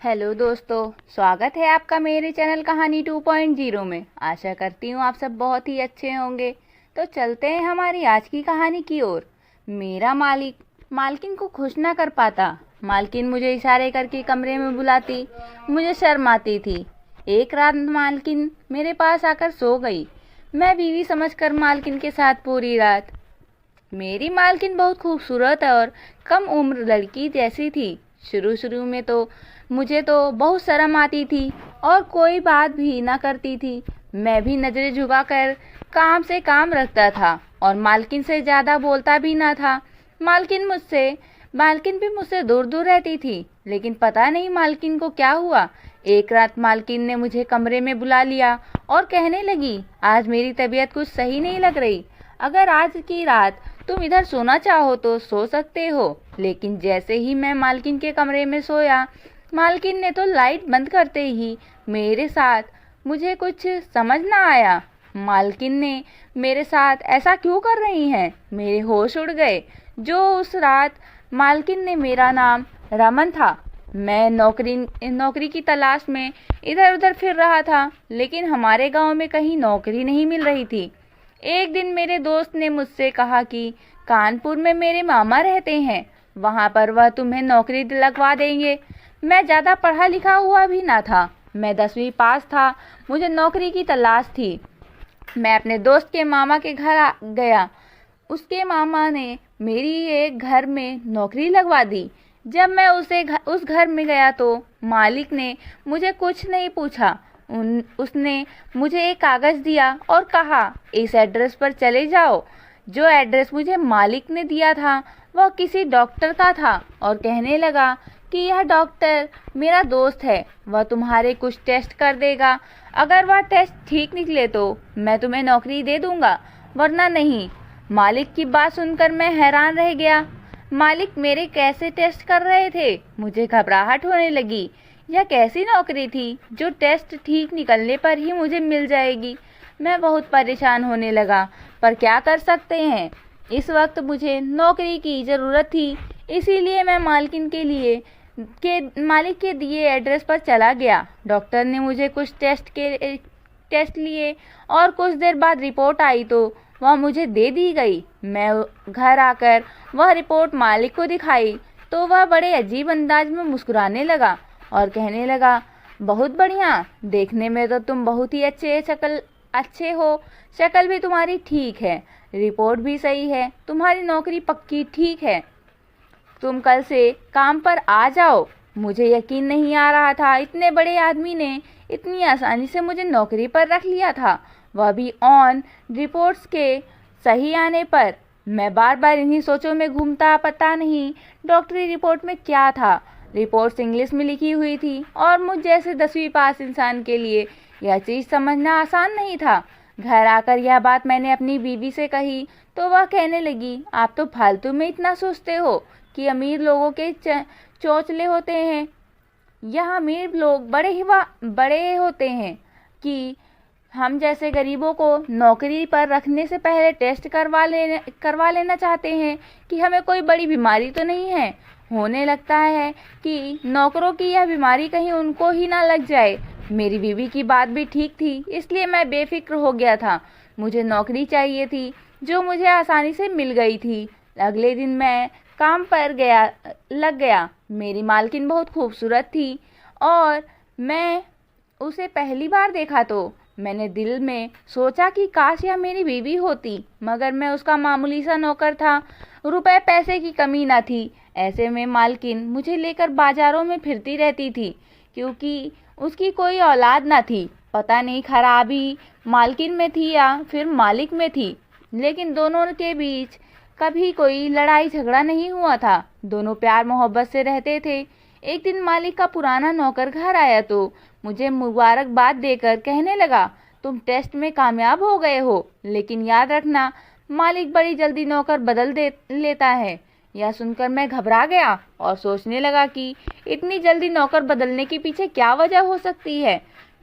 Hello दोस्तों, स्वागत है आपका मेरे चैनल कहानी 2.0 में। आशा करती हूँ आप सब बहुत ही अच्छे होंगे। तो चलते हैं हमारी आज की कहानी की ओर। मेरा मालिक मालकिन को खुश ना कर पाता। मालकिन मुझे इशारे करके कमरे में बुलाती, मुझे शर्म आती थी। एक रात मालकिन मेरे पास आकर सो गई। मैं बीवी समझकर मालकिन के साथ पूरी रात। मेरी मालकिन बहुत खूबसूरत और कम उम्र लड़की जैसी थी। शुरू शुरू में तो मुझे तो बहुत शर्म आती थी और कोई बात भी ना करती थी। मैं भी नजरें झुकाकर काम से काम रखता था और मालकिन से ज़्यादा बोलता भी ना था। मालकिन भी मुझसे दूर दूर रहती थी, लेकिन पता नहीं मालकिन को क्या हुआ। एक रात मालकिन ने मुझे कमरे में बुला लिया और कहने लगी, आज मेरी तबीयत कुछ सही नहीं लग रही। अगर आज की रात तुम इधर सोना चाहो तो सो सकते हो। लेकिन जैसे ही मैं मालकिन के कमरे में सोया, मालकिन ने तो लाइट बंद करते ही मेरे साथ मुझे कुछ समझ ना आया। मालकिन ने मेरे साथ ऐसा क्यों कर रही हैं? मेरे होश उड़ गए। जो उस रात मालकिन ने मेरा नाम रमन था। मैं नौकरी की तलाश में इधर उधर फिर रहा था, लेकिन हमारे गांव में कहीं नौकरी नहीं मिल रही थी। एक दिन मेरे दोस्त ने मुझसे कहा कि कानपुर में मेरे मामा रहते हैं, वहां पर वह तुम्हें नौकरी लगवा देंगे। मैं ज़्यादा पढ़ा लिखा हुआ भी ना था, मैं 10वीं पास था। मुझे नौकरी की तलाश थी। मैं अपने दोस्त के मामा के घर गया। उसके मामा ने मेरी एक घर में नौकरी लगवा दी। जब मैं उस घर में गया तो मालिक ने मुझे कुछ नहीं पूछा। उसने मुझे एक कागज़ दिया और कहा, इस एड्रेस पर चले जाओ। जो एड्रेस मुझे मालिक ने दिया था वह किसी डॉक्टर का था और कहने लगा कि यह डॉक्टर मेरा दोस्त है, वह तुम्हारे कुछ टेस्ट कर देगा। अगर वह टेस्ट ठीक निकले तो मैं तुम्हें नौकरी दे दूंगा, वरना नहीं। मालिक की बात सुनकर मैं हैरान रह गया। मालिक मेरे कैसे टेस्ट कर रहे थे? मुझे घबराहट होने लगी। यह कैसी नौकरी थी जो टेस्ट ठीक निकलने पर ही मुझे मिल जाएगी? मैं बहुत परेशान होने लगा, पर क्या कर सकते हैं। इस वक्त मुझे नौकरी की ज़रूरत थी, इसीलिए मैं मालिक के दिए एड्रेस पर चला गया। डॉक्टर ने मुझे कुछ टेस्ट लिए और कुछ देर बाद रिपोर्ट आई तो वह मुझे दे दी गई। मैं घर आकर वह रिपोर्ट मालिक को दिखाई तो वह बड़े अजीब अंदाज में मुस्कुराने लगा और कहने लगा, बहुत बढ़िया, देखने में तो तुम बहुत ही अच्छे हो। शक्ल भी तुम्हारी ठीक है, रिपोर्ट भी सही है, तुम्हारी नौकरी पक्की ठीक है। तुम कल से काम पर आ जाओ। मुझे यकीन नहीं आ रहा था, इतने बड़े आदमी ने इतनी आसानी से मुझे नौकरी पर रख लिया था, वह भी ऑन रिपोर्ट्स के सही आने पर। मैं बार बार इन्हीं सोचों में घूमता, पता नहीं डॉक्टरी रिपोर्ट में क्या था। रिपोर्ट्स इंग्लिश में लिखी हुई थी और मुझ जैसे 10वीं पास इंसान के लिए यह चीज़ समझना आसान नहीं था। घर आकर यह बात मैंने अपनी बीवी से कही तो वह कहने लगी, आप तो फालतू में इतना सोचते हो कि अमीर लोगों के चौचले होते हैं। यह अमीर लोग बड़े होते हैं कि हम जैसे गरीबों को नौकरी पर रखने से पहले टेस्ट करवा लेना चाहते हैं कि हमें कोई बड़ी बीमारी तो नहीं है। होने लगता है कि नौकरों की यह बीमारी कहीं उनको ही ना लग जाए। मेरी बीवी की बात भी ठीक थी, इसलिए मैं बेफिक्र हो गया था। मुझे नौकरी चाहिए थी जो मुझे आसानी से मिल गई थी। अगले दिन मैं काम पर लग गया। मेरी मालकिन बहुत खूबसूरत थी और मैं उसे पहली बार देखा तो मैंने दिल में सोचा कि काश यह मेरी बीवी होती, मगर मैं उसका मामूली सा नौकर था। रुपए पैसे की कमी ना थी। ऐसे में मालकिन मुझे लेकर बाजारों में फिरती रहती थी, क्योंकि उसकी कोई औलाद ना थी। पता नहीं खराबी मालकिन में थी या फिर मालिक में थी, लेकिन दोनों के बीच कभी कोई लड़ाई झगड़ा नहीं हुआ था। दोनों प्यार मोहब्बत से रहते थे। एक दिन मालिक का पुराना नौकर घर आया तो मुझे मुबारकबाद देकर कहने लगा, तुम टेस्ट में कामयाब हो गए हो, लेकिन याद रखना मालिक बड़ी जल्दी नौकर बदल लेता है। यह सुनकर मैं घबरा गया और सोचने लगा कि इतनी जल्दी नौकर बदलने के पीछे क्या वजह हो सकती है।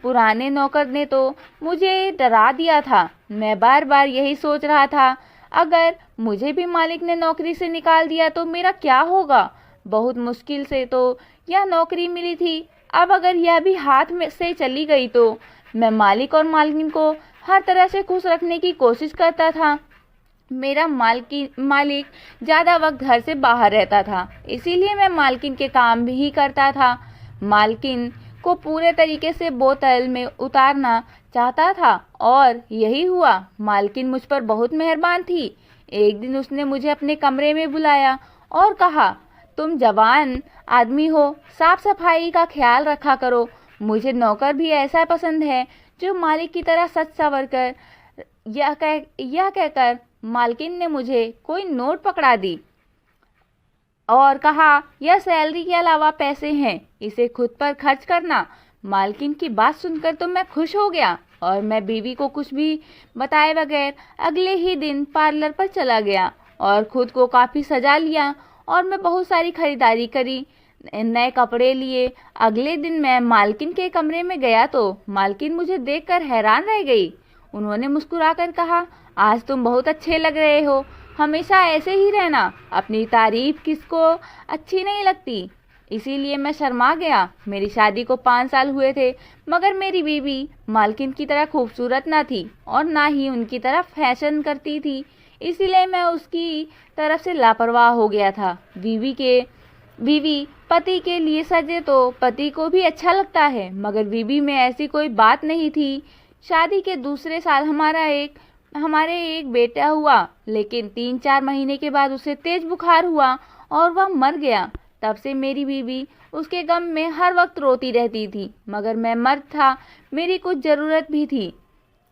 पुराने नौकर ने तो मुझे डरा दिया था। मैं बार बार यही सोच रहा था, अगर मुझे भी मालिक ने नौकरी से निकाल दिया तो मेरा क्या होगा। बहुत मुश्किल से तो यह नौकरी मिली थी। अब अगर यह भी हाथ में से चली गई तो। मैं मालिक और मालकिन को हर तरह से खुश रखने की कोशिश करता था। मेरा मालिक ज़्यादा वक्त घर से बाहर रहता था, इसीलिए मैं मालकिन के काम भी ही करता था। मालकिन को पूरे तरीके से बोतल में उतारना चाहता था और यही हुआ। मालकिन मुझ पर बहुत मेहरबान थी। एक दिन उसने मुझे अपने कमरे में बुलाया और कहा, तुम जवान आदमी हो, साफ सफाई का ख्याल रखा करो। मुझे नौकर भी ऐसा पसंद है जो मालिक की तरह सच संवर कर। यह कहकर मालकिन ने मुझे कोई नोट पकड़ा दी और कहा, यह सैलरी के अलावा पैसे हैं, इसे खुद पर खर्च करना। मालकिन की बात सुनकर तो मैं खुश हो गया और मैं बीवी को कुछ भी बताए बगैर अगले ही दिन पार्लर पर चला गया और खुद को काफ़ी सजा लिया और मैं बहुत सारी खरीदारी करी, नए कपड़े लिए। अगले दिन मैं मालकिन के कमरे में गया तो मालकिन मुझे देखकर हैरान रह गई। उन्होंने मुस्कुराकर कहा, आज तुम बहुत अच्छे लग रहे हो, हमेशा ऐसे ही रहना। अपनी तारीफ किसको अच्छी नहीं लगती। इसीलिए मैं शर्मा गया। मेरी शादी को 5 साल हुए थे, मगर मेरी बीवी मालकिन की तरह खूबसूरत ना थी और ना ही उनकी तरह फैशन करती थी। इसीलिए मैं उसकी तरफ से लापरवाह हो गया था। बीवी पति के लिए सजे तो पति को भी अच्छा लगता है, मगर बीवी में ऐसी कोई बात नहीं थी। शादी के दूसरे साल हमारे एक बेटा हुआ, लेकिन 3-4 महीने के बाद उसे तेज बुखार हुआ और वह मर गया। तब से मेरी बीवी उसके गम में हर वक्त रोती रहती थी, मगर मैं मर्द था, मेरी कुछ ज़रूरत भी थी।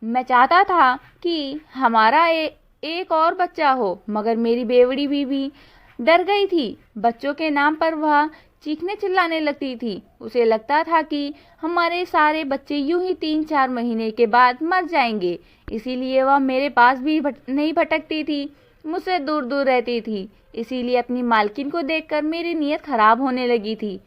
मैं चाहता था कि हमारा एक और बच्चा हो, मगर मेरी बेवड़ी बीवी डर गई थी। बच्चों के नाम पर वह चीखने चिल्लाने लगती थी। उसे लगता था कि हमारे सारे बच्चे यूं ही 3-4 महीने के बाद मर जाएंगे। इसीलिए वह मेरे पास भी नहीं भटकती थी, मुझसे दूर दूर रहती थी। इसीलिए अपनी मालकिन को देखकर मेरी नीयत खराब होने लगी थी।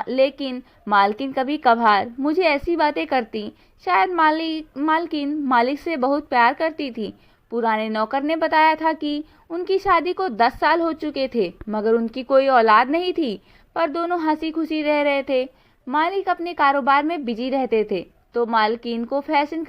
लेकिन मालकिन कभी कभार मुझे ऐसी बातें करती। शायद मालकिन मालिक से बहुत प्यार करती थी। पुराने नौकर ने बताया था कि उनकी शादी को 10 साल हो चुके थे, मगर उनकी कोई औलाद नहीं थी, पर दोनों हंसी खुशी रह रहे थे। मालिक अपने कारोबार में बिजी रहते थे, तो मालकिन को फैशन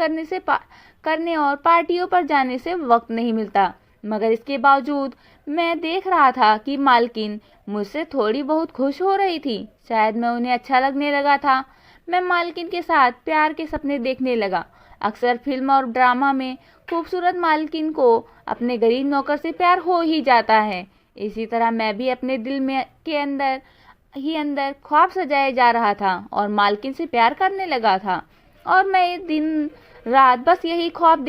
करने और पार्टियों पर जाने से वक्त नहीं मिलता। मगर इसके बावजूद मैं देख रहा था कि मालकिन मुझसे थोड़ी बहुत खुश हो रही थी। शायद मैं उन्हें अच्छा लगने लगा था। मैं मालकिन के साथ प्यार के सपने देखने लगा। अक्सर फिल्म और ड्रामा में खूबसूरत मालकिन को अपने गरीब नौकर से प्यार हो ही जाता है। इसी तरह मैं भी अपने दिल में के अंदर ख्वाब सजाए जा रहा था और मालकिन से प्यार करने लगा था। और मैं दिन रात बस यही ख्वाब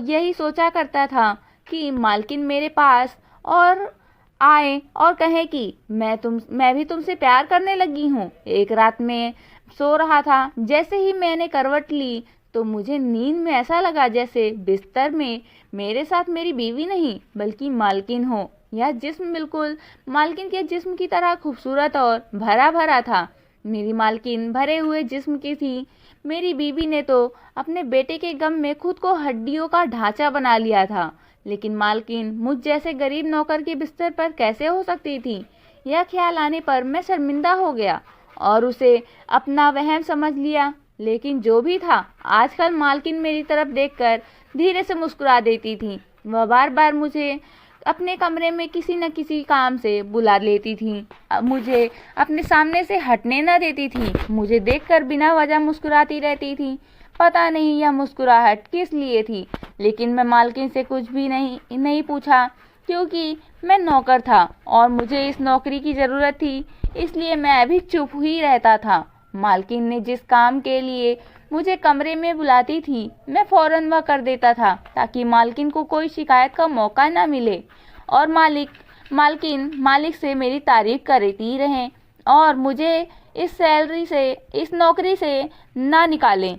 यही सोचा करता था कि मालकिन मेरे पास और आए और कहे कि मैं भी तुमसे प्यार करने लगी हूँ। एक रात में सो रहा था, जैसे ही मैंने करवट ली तो मुझे नींद में ऐसा लगा जैसे बिस्तर में मेरे साथ मेरी बीवी नहीं बल्कि मालकिन हो। यह जिस्म बिल्कुल मालकिन के जिस्म की तरह खूबसूरत और भरा भरा था। मेरी मालकिन भरे हुए जिस्म की थी। मेरी बीवी ने तो अपने बेटे के गम में खुद को हड्डियों का ढांचा बना लिया था, लेकिन मालकिन मुझ जैसे गरीब नौकर के बिस्तर पर कैसे हो सकती थी। यह ख्याल आने पर मैं शर्मिंदा हो गया और उसे अपना वहम समझ लिया। लेकिन जो भी था, आजकल मालकिन मेरी तरफ देखकर धीरे से मुस्कुरा देती थी। वह बार बार मुझे अपने कमरे में किसी न किसी काम से बुला लेती थी। मुझे अपने सामने से हटने न देती थी। मुझे देखकर बिना वजह मुस्कुराती रहती थी। पता नहीं यह मुस्कुराहट किस लिए थी, लेकिन मैं मालकिन से कुछ भी नहीं पूछा, क्योंकि मैं नौकर था और मुझे इस नौकरी की ज़रूरत थी। इसलिए मैं अभी चुप ही रहता था। मालकिन ने जिस काम के लिए मुझे कमरे में बुलाती थी, मैं फौरन वह कर देता था, ताकि मालकिन को कोई शिकायत का मौका न मिले और मालकिन मालिक से मेरी तारीफ करती रहें और मुझे इस नौकरी से ना निकालें।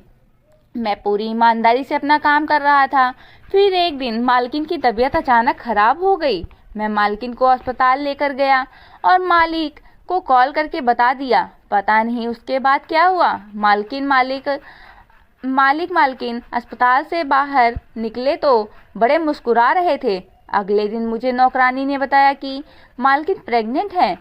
मैं पूरी ईमानदारी से अपना काम कर रहा था। फिर एक दिन मालकिन की तबीयत अचानक खराब हो गई। मैं मालकिन को अस्पताल लेकर गया और मालिक को कॉल करके बता दिया। पता नहीं उसके बाद क्या हुआ। मालकिन अस्पताल से बाहर निकले तो बड़े मुस्कुरा रहे थे। अगले दिन मुझे नौकरानी ने बताया कि मालकिन प्रेग्नेंट है।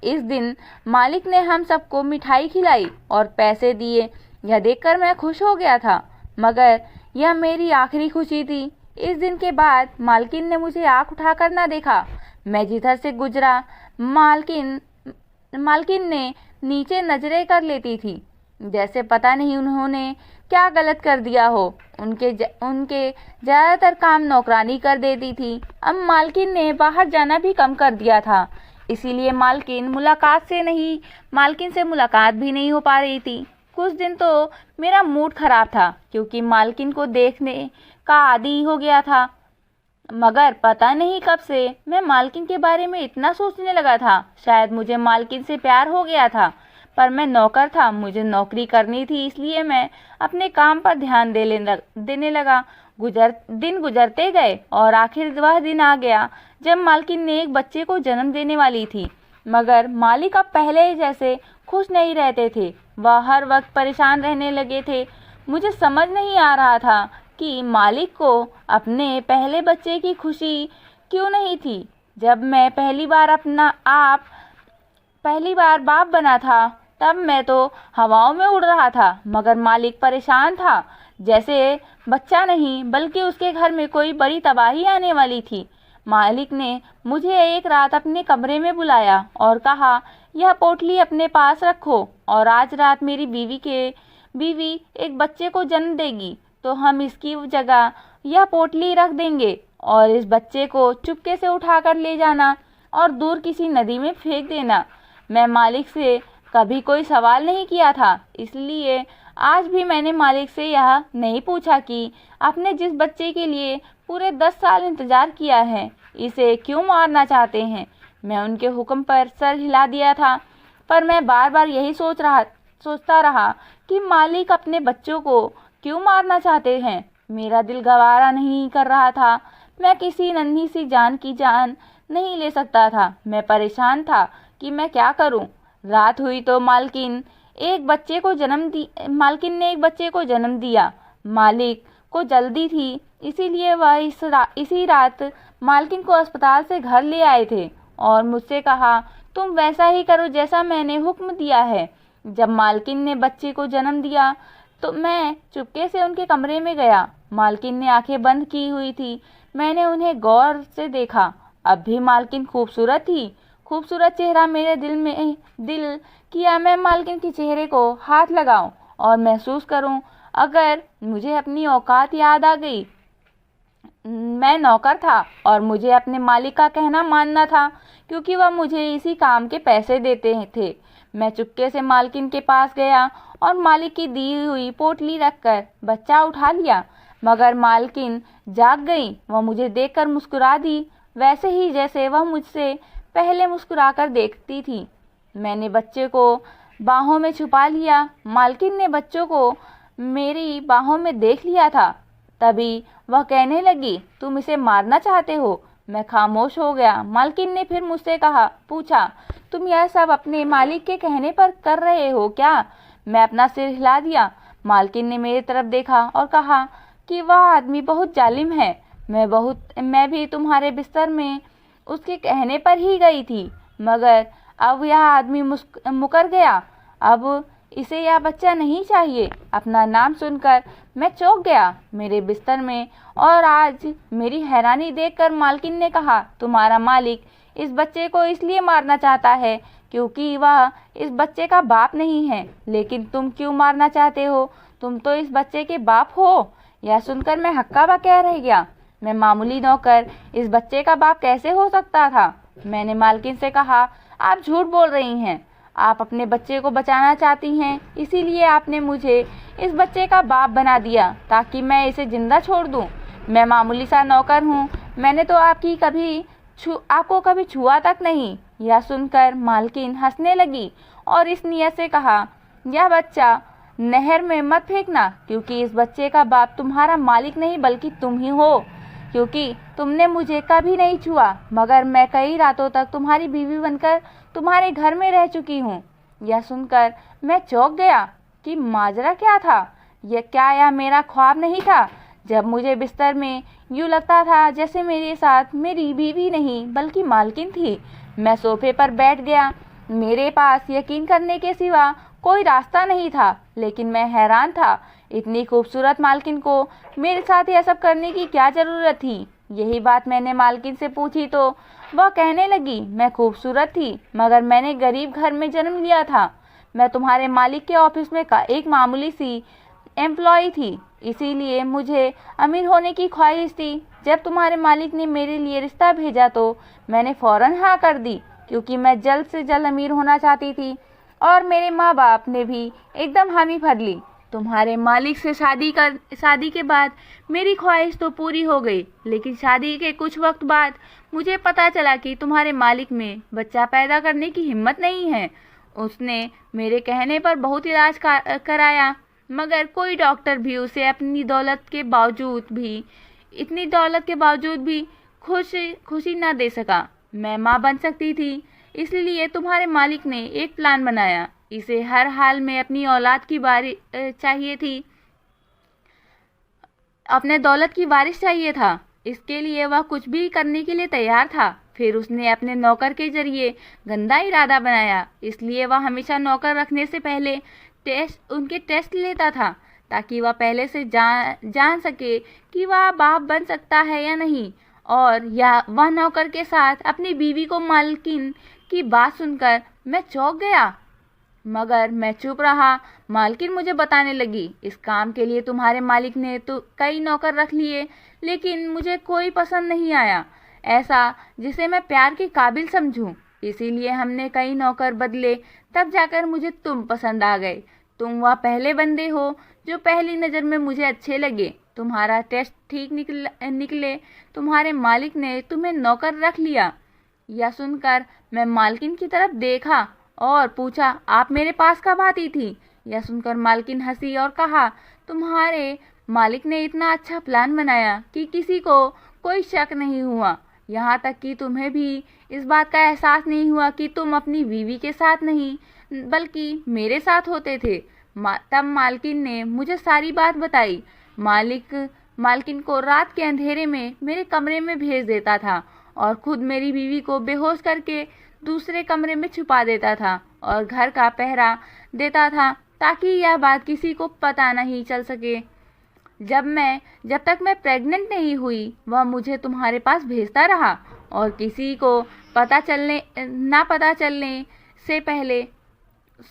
इस दिन मालिक ने हम सबको मिठाई खिलाई और पैसे दिए। यह देखकर मैं खुश हो गया था, मगर यह मेरी आखिरी खुशी थी। इस दिन के बाद मालकिन ने मुझे आंख उठाकर न देखा। मैं जिधर से गुजरा मालकिन ने नीचे नजरें कर लेती थी, जैसे पता नहीं उन्होंने क्या गलत कर दिया हो। उनके ज़्यादातर काम नौकरानी कर देती थी। अब मालकिन ने बाहर जाना भी कम कर दिया था, इसीलिए मालकिन से मुलाकात भी नहीं हो पा रही थी। कुछ दिन तो मेरा मूड खराब था, क्योंकि मालकिन को देखने का आदी हो गया था। मगर पता नहीं कब से मैं मालकिन के बारे में इतना सोचने लगा था। शायद मुझे मालकिन से प्यार हो गया था, पर मैं नौकर था, मुझे नौकरी करनी थी, इसलिए मैं अपने काम पर ध्यान देने लगा। दिन गुजरते गए और आखिर वह दिन आ गया जब मालकिन ने एक बच्चे को जन्म देने वाली थी। मगर मालिक अब पहले जैसे खुश नहीं रहते थे, वह हर वक्त परेशान रहने लगे थे। मुझे समझ नहीं आ रहा था कि मालिक को अपने पहले बच्चे की खुशी क्यों नहीं थी। जब मैं पहली बार बाप बना था, तब मैं तो हवाओं में उड़ रहा था, मगर मालिक परेशान था, जैसे बच्चा नहीं बल्कि उसके घर में कोई बड़ी तबाही आने वाली थी। मालिक ने मुझे एक रात अपने कमरे में बुलाया और कहा, यह पोटली अपने पास रखो, और आज रात मेरी बीवी एक बच्चे को जन्म देगी, तो हम इसकी जगह यह पोटली रख देंगे और इस बच्चे को चुपके से उठाकर ले जाना और दूर किसी नदी में फेंक देना। मैं मालिक से कभी कोई सवाल नहीं किया था, इसलिए आज भी मैंने मालिक से यह नहीं पूछा कि आपने जिस बच्चे के लिए पूरे 10 साल इंतजार किया है, इसे क्यों मारना चाहते हैं। मैं उनके हुक्म पर सर हिला दिया था, पर मैं बार बार यही सोचता रहा कि मालिक अपने बच्चों को क्यों मारना चाहते हैं। मेरा दिल गवारा नहीं कर रहा था। मैं किसी नन्ही सी जान की जान नहीं ले सकता था। मैं परेशान था कि मैं क्या करूं। रात हुई तो मालकिन ने एक बच्चे को जन्म दिया। मालिक को जल्दी थी, इसीलिए वह इसी रात मालकिन को अस्पताल से घर ले आए थे और मुझसे कहा, तुम वैसा ही करो जैसा मैंने हुक्म दिया है। जब मालकिन ने बच्चे को जन्म दिया तो मैं चुपके से उनके कमरे में गया। मालकिन ने आंखें बंद की हुई थी। मैंने उन्हें गौर से देखा। अब भी मालकिन खूबसूरत थी। खूबसूरत चेहरा मेरे दिल किया मैं मालकिन के चेहरे को हाथ लगाऊं और महसूस करूं। अगर मुझे अपनी औकात याद आ गई। मैं नौकर था और मुझे अपने मालिक का कहना मानना था, क्योंकि वह मुझे इसी काम के पैसे देते थे। मैं चुपके से मालकिन के पास गया और मालिक की दी हुई पोटली रखकर बच्चा उठा लिया। मगर मालकिन जाग गई। वह मुझे देखकर मुस्कुरा दी, वैसे ही जैसे वह मुझसे पहले मुस्कुराकर देखती थी। मैंने बच्चे को बाहों में छुपा लिया। मालकिन ने बच्चों को मेरी बाहों में देख लिया था। तभी वह कहने लगी, तुम इसे मारना चाहते हो। मैं खामोश हो गया। मालकिन ने फिर मुझसे पूछा, तुम यह सब अपने मालिक के कहने पर कर रहे हो क्या? मैं अपना सिर हिला दिया। मालकिन ने मेरी तरफ देखा और कहा कि वह आदमी बहुत जालिम है। मैं भी तुम्हारे बिस्तर में उसके कहने पर ही गई थी, मगर अब यह आदमी मुकर गया। अब इसे यह बच्चा नहीं चाहिए। अपना नाम सुनकर मैं चौंक गया मेरे बिस्तर में। और आज मेरी हैरानी देखकर मालकिन ने कहा, तुम्हारा मालिक इस बच्चे को इसलिए मारना चाहता है क्योंकि वह इस बच्चे का बाप नहीं है। लेकिन तुम क्यों मारना चाहते हो? तुम तो इस बच्चे के बाप हो। यह सुनकर मैं हक्का बक्का रह गया। मैं मामूली नौकर इस बच्चे का बाप कैसे हो सकता था? मैंने मालकिन से कहा, आप झूठ बोल रही हैं। आप अपने बच्चे को बचाना चाहती हैं, इसीलिए आपने मुझे इस बच्चे का बाप बना दिया ताकि मैं इसे जिंदा छोड़ दूं। मैं मामूली सा नौकर हूं। मैंने तो आपको कभी छुआ तक नहीं। यह सुनकर मालकिन हंसने लगी और इस नियत से कहा, यह बच्चा नहर में मत फेंकना, क्योंकि इस बच्चे का बाप तुम्हारा मालिक नहीं बल्कि तुम ही हो, क्योंकि तुमने मुझे कभी नहीं छुआ, मगर मैं कई रातों तक तुम्हारी बीवी बनकर तुम्हारे घर में रह चुकी हूँ। यह सुनकर मैं चौंक गया कि माजरा क्या था। यह मेरा ख्वाब नहीं था? जब मुझे बिस्तर में यूँ लगता था जैसे मेरे साथ मेरी बीवी नहीं बल्कि मालकिन थी। मैं सोफे पर बैठ गया। मेरे पास यकीन करने के सिवा कोई रास्ता नहीं था, लेकिन मैं हैरान था। इतनी खूबसूरत मालकिन को मेरे साथ यह सब करने की क्या ज़रूरत थी। यही बात मैंने मालकिन से पूछी तो वह कहने लगी, मैं खूबसूरत थी मगर मैंने गरीब घर में जन्म लिया था। मैं तुम्हारे मालिक के ऑफिस में एक मामूली सी एम्प्लॉय थी, इसीलिए मुझे अमीर होने की ख्वाहिश थी। जब तुम्हारे मालिक ने मेरे लिए रिश्ता भेजा तो मैंने फ़ौरन हाँ कर दी, क्योंकि मैं जल्द से जल्द अमीर होना चाहती थी। और मेरे माँ बाप ने भी एकदम हामी भर ली। तुम्हारे मालिक से शादी के बाद मेरी ख्वाहिश तो पूरी हो गई, लेकिन शादी के कुछ वक्त बाद मुझे पता चला कि तुम्हारे मालिक में बच्चा पैदा करने की हिम्मत नहीं है। उसने मेरे कहने पर बहुत इलाज कराया, मगर कोई डॉक्टर भी उसे इतनी दौलत के बावजूद भी खुशी न दे सका। मैं माँ बन सकती थी, इसलिए तुम्हारे मालिक ने एक प्लान बनाया। इसे हर हाल में अपनी औलाद की चाहिए थी, अपने दौलत की वारिस चाहिए था। इसके लिए वह कुछ भी करने के लिए तैयार था। फिर उसने अपने नौकर के जरिए गंदा इरादा बनाया, इसलिए वह हमेशा नौकर रखने से पहले उनके टेस्ट लेता था, ताकि वह पहले से जान सके कि वह बाप बन सकता है या नहीं। और वह नौकर के साथ अपनी बीवी को मालकिन की बात सुनकर मैं चौंक गया, मगर मैं चुप रहा। मालकिन मुझे बताने लगी, इस काम के लिए तुम्हारे मालिक ने तो कई नौकर रख लिए, लेकिन मुझे कोई पसंद नहीं आया ऐसा जिसे मैं प्यार के काबिल समझूं। इसीलिए हमने कई नौकर बदले, तब जाकर मुझे तुम पसंद आ गए। तुम वह पहले बंदे हो जो पहली नज़र में मुझे अच्छे लगे। तुम्हारा टेस्ट ठीक निकले तुम्हारे मालिक ने तुम्हें नौकर रख लिया। यह सुनकर मैं मालकिन की तरफ देखा और पूछा, आप मेरे पास कब आती थी? यह सुनकर मालकिन हंसी और कहा, तुम्हारे मालिक ने इतना अच्छा प्लान बनाया कि किसी को कोई शक नहीं हुआ। यहाँ तक कि तुम्हें भी इस बात का एहसास नहीं हुआ कि तुम अपनी बीवी के साथ नहीं बल्कि मेरे साथ होते थे। तब मालकिन ने मुझे सारी बात बताई। मालकिन को रात के अंधेरे में मेरे कमरे में भेज देता था और खुद मेरी बीवी को बेहोश करके दूसरे कमरे में छुपा देता था और घर का पहरा देता था, ताकि यह बात किसी को पता नहीं चल सके। जब तक मैं प्रेग्नेंट नहीं हुई, वह मुझे तुम्हारे पास भेजता रहा और किसी को पता चलने से पहले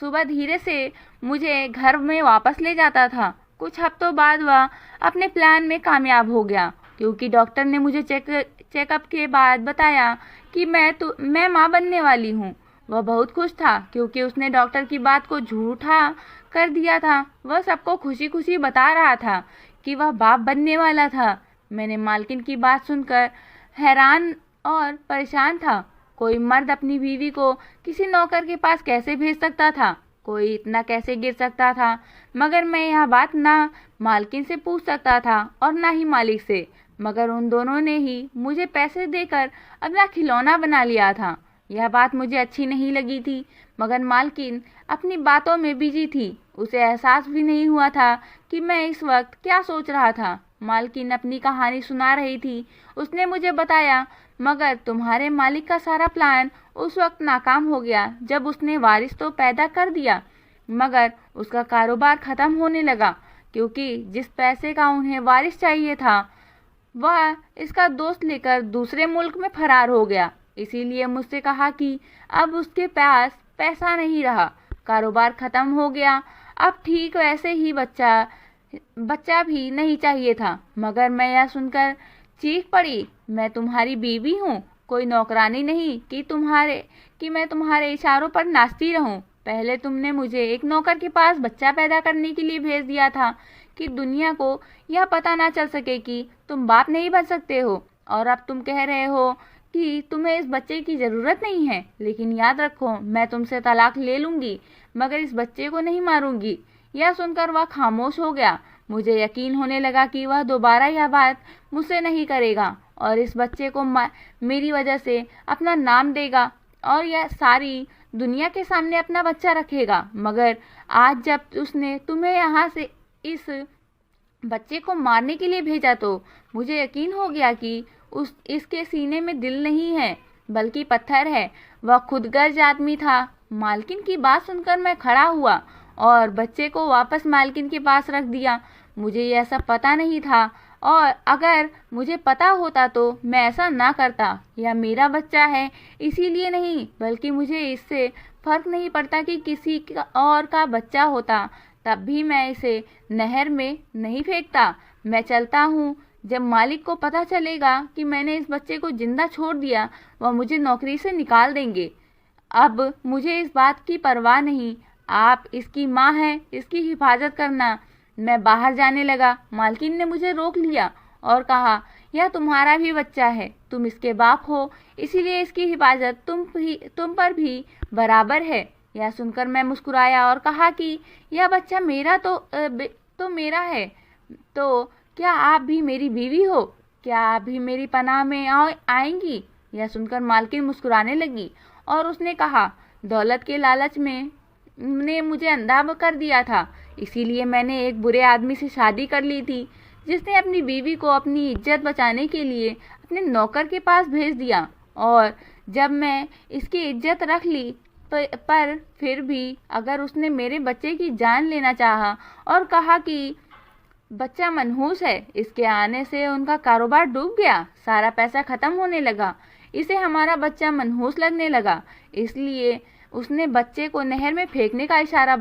सुबह धीरे से मुझे घर में वापस ले जाता था। कुछ हफ्तों बाद वह अपने प्लान में कामयाब हो गया, क्योंकि डॉक्टर ने मुझे चेकअप के बाद बताया कि मैं माँ बनने वाली हूँ। वह बहुत खुश था, क्योंकि उसने डॉक्टर की बात को झूठा कर दिया था। वह सबको खुशी खुशी बता रहा था कि वह बाप बनने वाला था। मैंने मालकिन की बात सुनकर हैरान और परेशान था। कोई मर्द अपनी बीवी को किसी नौकर के पास कैसे भेज सकता था? कोई इतना कैसे गिर सकता था? मगर मैं यह बात ना मालकिन से पूछ सकता था और ना ही मालिक से, मगर उन दोनों ने ही मुझे पैसे देकर अपना खिलौना बना लिया था। यह बात मुझे अच्छी नहीं लगी थी, मगर मालकिन अपनी बातों में बिजी थी। उसे एहसास भी नहीं हुआ था कि मैं इस वक्त क्या सोच रहा था। मालकिन अपनी कहानी सुना रही थी। उसने मुझे बताया, मगर तुम्हारे मालिक का सारा प्लान उस वक्त नाकाम हो गया जब उसने वारिस तो पैदा कर दिया, मगर उसका कारोबार ख़त्म होने लगा, क्योंकि जिस पैसे का उन्हें वारिस चाहिए था वह इसका दोस्त लेकर दूसरे मुल्क में फरार हो गया। इसीलिए मुझसे कहा कि अब उसके पास पैसा नहीं रहा, कारोबार ख़त्म हो गया। अब ठीक वैसे ही बच्चा भी नहीं चाहिए था। मगर मैं यह सुनकर चीख पड़ी, मैं तुम्हारी बीवी हूँ, कोई नौकरानी नहीं कि मैं तुम्हारे इशारों पर नाचती रहूं। पहले तुमने मुझे एक नौकर के पास बच्चा पैदा करने के लिए भेज दिया था कि दुनिया को यह पता ना चल सके कि तुम बाप नहीं बन सकते हो, और अब तुम कह रहे हो कि तुम्हें इस बच्चे की ज़रूरत नहीं है। लेकिन याद रखो, मैं तुमसे तलाक ले लूँगी, मगर इस बच्चे को नहीं मारूंगी। यह सुनकर वह खामोश हो गया। मुझे यकीन होने लगा कि वह दोबारा यह बात मुझसे नहीं करेगा और इस बच्चे को मेरी वजह से अपना नाम देगा और यह सारी दुनिया के सामने अपना बच्चा रखेगा। मगर आज जब उसने तुम्हें यहाँ से इस बच्चे को मारने के लिए भेजा तो मुझे यकीन हो गया कि इसके सीने में दिल नहीं है बल्कि पत्थर है। वह खुदगर्ज आदमी था मालकिन की बात सुनकर मैं खड़ा हुआ और बच्चे को वापस मालकिन के पास रख दिया। मुझे यह सब पता नहीं था, और अगर मुझे पता होता तो मैं ऐसा ना करता। यह मेरा बच्चा है, इसीलिए नहीं, बल्कि मुझे इससे फर्क नहीं पड़ता कि किसी और का बच्चा होता, तब भी मैं इसे नहर में नहीं फेंकता। मैं चलता हूँ। जब मालिक को पता चलेगा कि मैंने इस बच्चे को जिंदा छोड़ दिया, वह मुझे नौकरी से निकाल देंगे। अब मुझे इस बात की परवाह नहीं। आप इसकी माँ हैं, इसकी हिफाजत करना। मैं बाहर जाने लगा। मालकिन ने मुझे रोक लिया और कहा, यह तुम्हारा भी बच्चा है, तुम इसके बाप हो, इसीलिए इसकी हिफाजत तुम पर भी बराबर है। यह सुनकर मैं मुस्कुराया और कहा कि यह बच्चा मेरा तो मेरा है, तो क्या आप भी मेरी बीवी हो? क्या आप भी मेरी पनाह में आएंगी? यह सुनकर मालकिन मुस्कुराने लगी और उसने कहा, दौलत के लालच में ने मुझे अंधा कर दिया था, इसीलिए मैंने एक बुरे आदमी से शादी कर ली थी, जिसने अपनी बीवी को अपनी इज्जत बचाने के लिए अपने नौकर के पास भेज दिया। और जब मैं इसकी इज्जत रख ली, पर फिर भी अगर उसने मेरे बच्चे की जान लेना चाहा और कहा कि बच्चा मनहूस है, इसके आने से उनका कारोबार डूब गया, सारा पैसा खत्म होने लगा, इसे हमारा बच्चा मनहूस लगने लगा, इसलिए उसने बच्चे को नहर में फेंकने का इरादा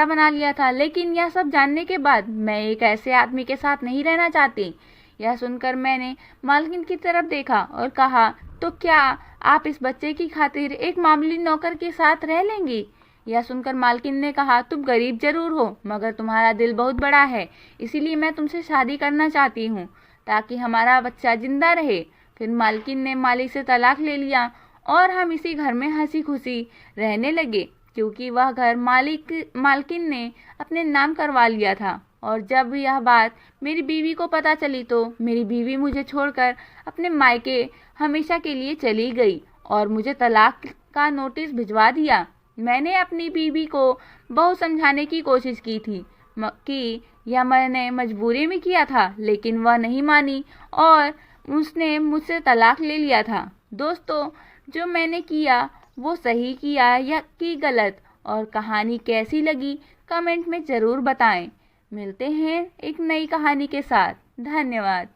बना लिया था। लेकिन यह सब जानने के बाद मैं एक ऐसे आदमी के साथ नहीं रहना चाहती। यह सुनकर मैंने मालकिन की तरफ देखा और कहा, तो क्या आप इस बच्चे की खातिर एक मामूली नौकर के साथ रह लेंगी? यह सुनकर मालकिन ने कहा, तुम गरीब जरूर हो, मगर तुम्हारा दिल बहुत बड़ा है, इसीलिए मैं तुमसे शादी करना चाहती हूँ, ताकि हमारा बच्चा जिंदा रहे। फिर मालकिन ने मालिक से तलाक ले लिया और हम इसी घर में हंसी खुशी रहने लगे, क्योंकि वह घर मालकिन ने अपने नाम करवा लिया था। और जब यह बात मेरी बीवी को पता चली, तो मेरी बीवी मुझे छोड़कर अपने मायके हमेशा के लिए चली गई और मुझे तलाक का नोटिस भिजवा दिया। मैंने अपनी बीवी को बहुत समझाने की कोशिश की थी कि यह मैंने मजबूरी में किया था, लेकिन वह नहीं मानी और उसने मुझसे तलाक ले लिया था। दोस्तों, जो मैंने किया वो सही किया या कि गलत, और कहानी कैसी लगी कमेंट में ज़रूर बताएं। मिलते हैं एक नई कहानी के साथ। धन्यवाद।